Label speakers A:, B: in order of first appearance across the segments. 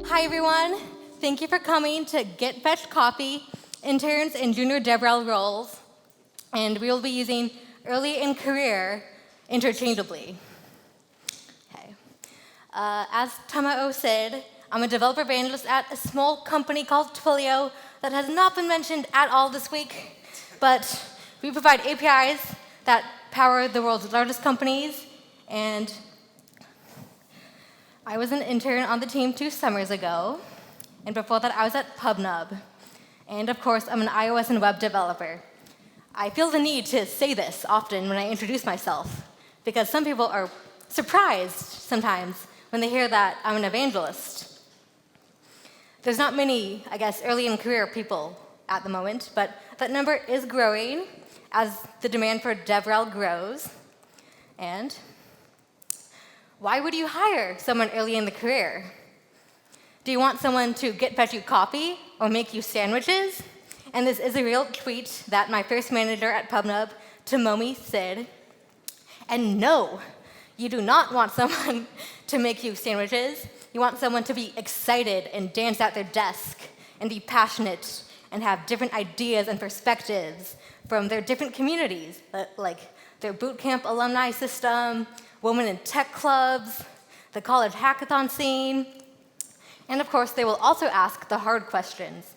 A: Hi, everyone. Thank you for coming to Get Fetched Coffee, interns and junior DevRel roles. And we will be using early and career interchangeably. Okay. As Tamao said, I'm a developer evangelist at a small company called Twilio that has not been mentioned at all this week, but we provide APIs that power the world's largest companies, and I was an intern on the team 2 summers ago, and before that I was at PubNub. And of course, I'm an iOS and web developer. I feel the need to say this often when I introduce myself, because some people are surprised sometimes when they hear that I'm an evangelist. There's not many, I guess, early in career people at the moment, but that number is growing as the demand for DevRel grows. And why would you hire someone early in the career? Do you want someone to fetch you coffee or make you sandwiches? And this is a real tweet that my first manager at PubNub, Tomomi, said. And no, you do not want someone to make you sandwiches. You want someone to be excited and dance at their desk and be passionate and have different ideas and perspectives from their different communities, like their boot camp alumni system, women in tech clubs, the college hackathon scene. And of course, they will also ask the hard questions.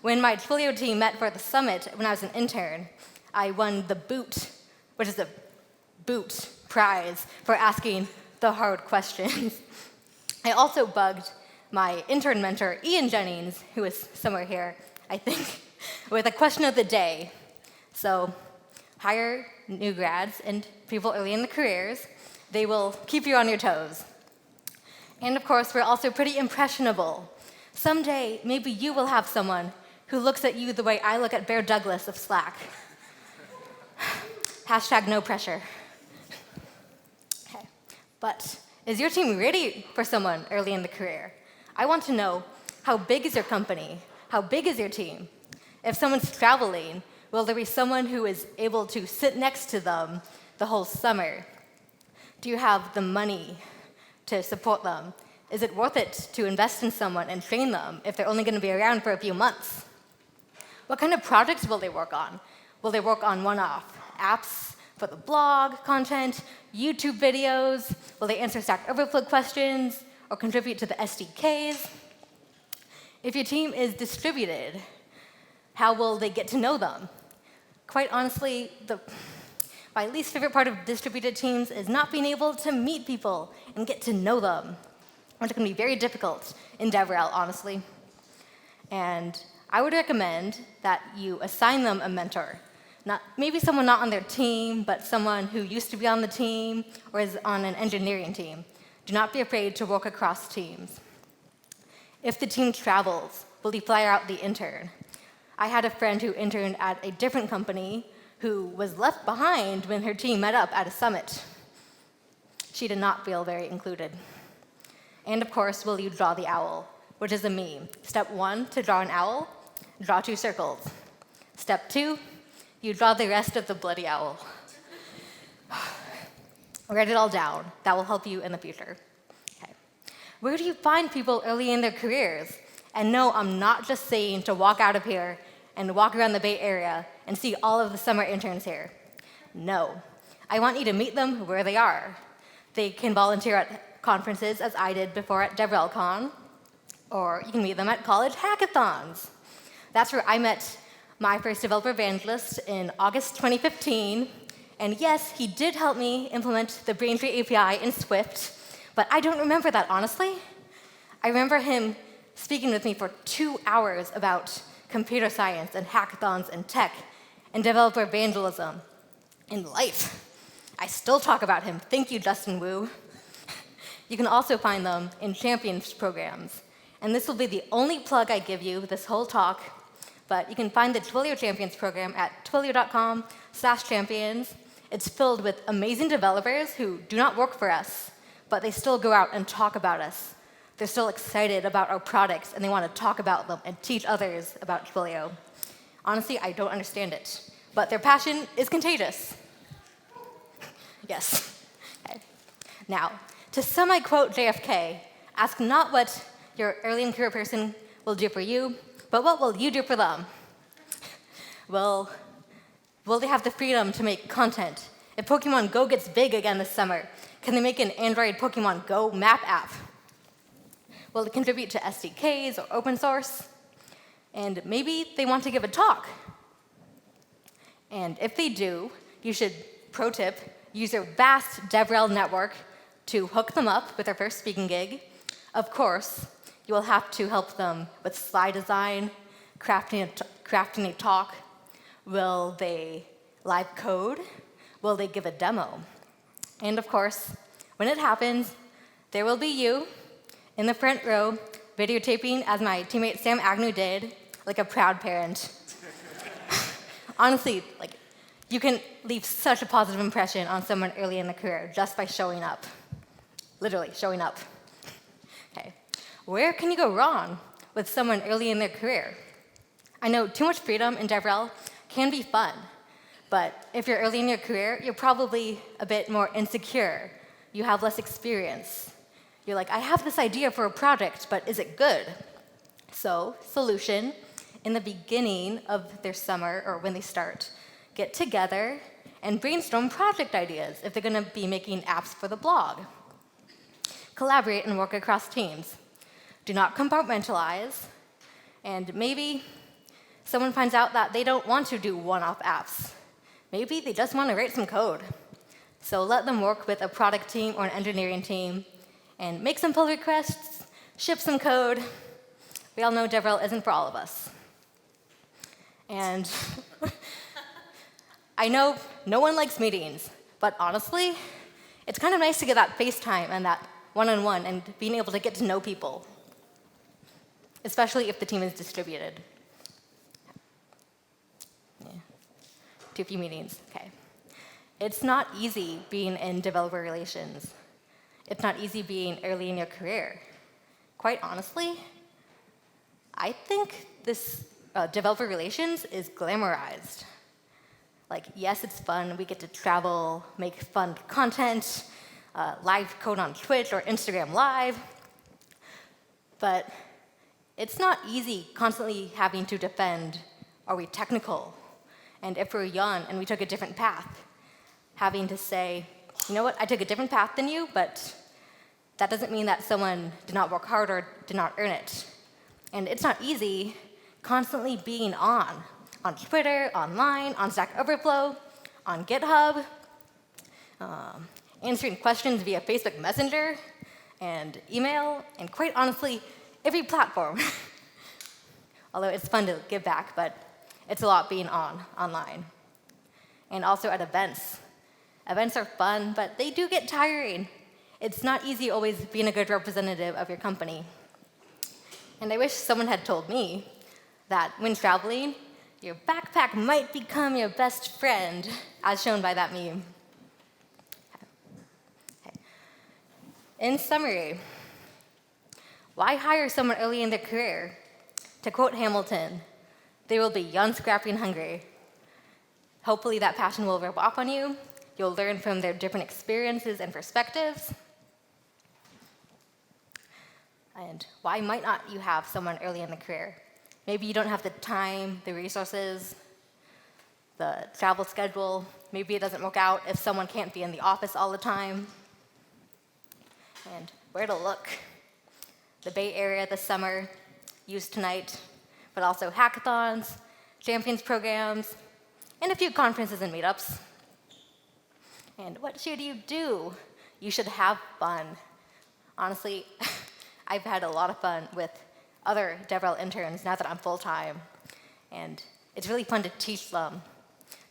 A: When my Twilio team met for the summit when I was an intern, I won the Boot, which is a Boot prize for asking the hard questions. I also bugged my intern mentor, Ian Jennings, who is somewhere here, I think, with a question of the day. So hire new grads and people early in the careers. They will keep you on your toes. And of course, we're also pretty impressionable. Someday, maybe you will have someone who looks at you the way I look at Bear Douglas of Slack. Hashtag no pressure. Okay. But is your team ready for someone early in the career? I want to know, how big is your company? How big is your team? If someone's traveling, will there be someone who is able to sit next to them the whole summer? Do you have the money to support them? Is it worth it to invest in someone and train them if they're only going to be around for a few months? What kind of projects will they work on? Will they work on one-off apps for the blog content, YouTube videos? Will they answer Stack Overflow questions or contribute to the SDKs? If your team is distributed, how will they get to know them? Quite honestly, my least favorite part of distributed teams is not being able to meet people and get to know them, which can be very difficult in DevRel, honestly. And I would recommend that you assign them a mentor. Maybe someone not on their team, but someone who used to be on the team or is on an engineering team. Do not be afraid to work across teams. If the team travels, will you fly out the intern? I had a friend who interned at a different company who was left behind when her team met up at a summit. She did not feel very included. And of course, will you draw the owl, which is a meme. Step 1, to draw an owl, draw 2 circles. Step 2, you draw the rest of the bloody owl. Write it all down. That will help you in the future. Okay. Where do you find people early in their careers? And no, I'm not just saying to walk out of here and walk around the Bay Area and see all of the summer interns here. No. I want you to meet them where they are. They can volunteer at conferences, as I did before at DevRelCon, or you can meet them at college hackathons. That's where I met my first developer evangelist in August 2015. And yes, he did help me implement the Braintree API in Swift, but I don't remember that, honestly. I remember him speaking with me for 2 hours about computer science and hackathons and tech and developer evangelism and life. I still talk about him. Thank you, Justin Wu. You can also find them in champions programs. And this will be the only plug I give you this whole talk, but you can find the Twilio Champions program at twilio.com/champions. It's filled with amazing developers who do not work for us, but they still go out and talk about us. They're still excited about our products, and they want to talk about them and teach others about Twilio. Honestly, I don't understand it, but their passion is contagious. Yes. Okay. Now, to semi-quote JFK, ask not what your early in career person will do for you, but what will you do for them? Will they have the freedom to make content? If Pokemon Go gets big again this summer, can they make an Android Pokemon Go map app? Will it contribute to SDKs or open source? And maybe they want to give a talk. And if they do, you should, pro tip, use your vast DevRel network to hook them up with their first speaking gig. Of course, you will have to help them with slide design, crafting a talk. Will they live code? Will they give a demo? And of course, when it happens, there will be you in the front row videotaping as my teammate Sam Agnew did, like a proud parent. Honestly, you can leave such a positive impression on someone early in the career just by showing up. Literally, showing up. Okay. Where can you go wrong with someone early in their career? I know too much freedom in DevRel can be fun, but if you're early in your career, you're probably a bit more insecure. You have less experience. You're like, I have this idea for a project, but is it good? So, solution, in the beginning of their summer or when they start, get together and brainstorm project ideas if they're going to be making apps for the blog. Collaborate and work across teams. Do not compartmentalize. And maybe someone finds out that they don't want to do one-off apps. Maybe they just want to write some code. So let them work with a product team or an engineering team and make some pull requests, ship some code. We all know DevRel isn't for all of us. And I know no one likes meetings, but honestly, it's kind of nice to get that FaceTime and that one-on-one and being able to get to know people, especially if the team is distributed. Yeah. Too few meetings, okay. It's not easy being in developer relations. It's not easy being early in your career. Quite honestly, I think this developer relations is glamorized. Yes, it's fun. We get to travel, make fun content, live code on Twitch or Instagram Live. But it's not easy constantly having to defend, are we technical? And if we're young and we took a different path, having to say, you know what, I took a different path than you, but that doesn't mean that someone did not work hard or did not earn it. And it's not easy constantly being on Twitter, online, on Stack Overflow, on GitHub, answering questions via Facebook Messenger and email, and quite honestly, every platform. Although it's fun to give back, but it's a lot being online. And also at events. Events are fun, but they do get tiring. It's not easy always being a good representative of your company. And I wish someone had told me that when traveling, your backpack might become your best friend, as shown by that meme. Okay. In summary, why hire someone early in their career? To quote Hamilton, they will be young, scrappy, and hungry. Hopefully that passion will rub off on you. You'll learn from their different experiences and perspectives. And why might not you have someone early in the career? Maybe you don't have the time, the resources, the travel schedule. Maybe it doesn't work out if someone can't be in the office all the time. And where to look? The Bay Area this summer, Use Tonight, but also hackathons, champions programs, and a few conferences and meetups. And what should you do? You should have fun. Honestly, I've had a lot of fun with other DevRel interns now that I'm full-time. And it's really fun to teach them,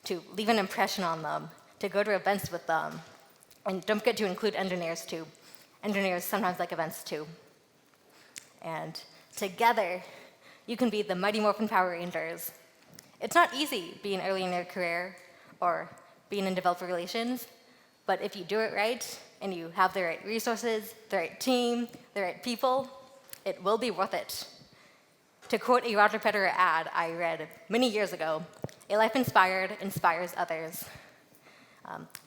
A: to leave an impression on them, to go to events with them. And don't forget to include engineers too. Engineers sometimes like events too. And together, you can be the Mighty Morphin Power Rangers. It's not easy being early in your career or being in developer relations, but if you do it right and you have the right resources, the right team, the right people, it will be worth it. To quote a Roger Federer ad I read many years ago, a life inspired inspires others.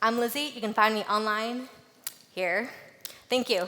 A: I'm Lizzie. You can find me online here. Thank you.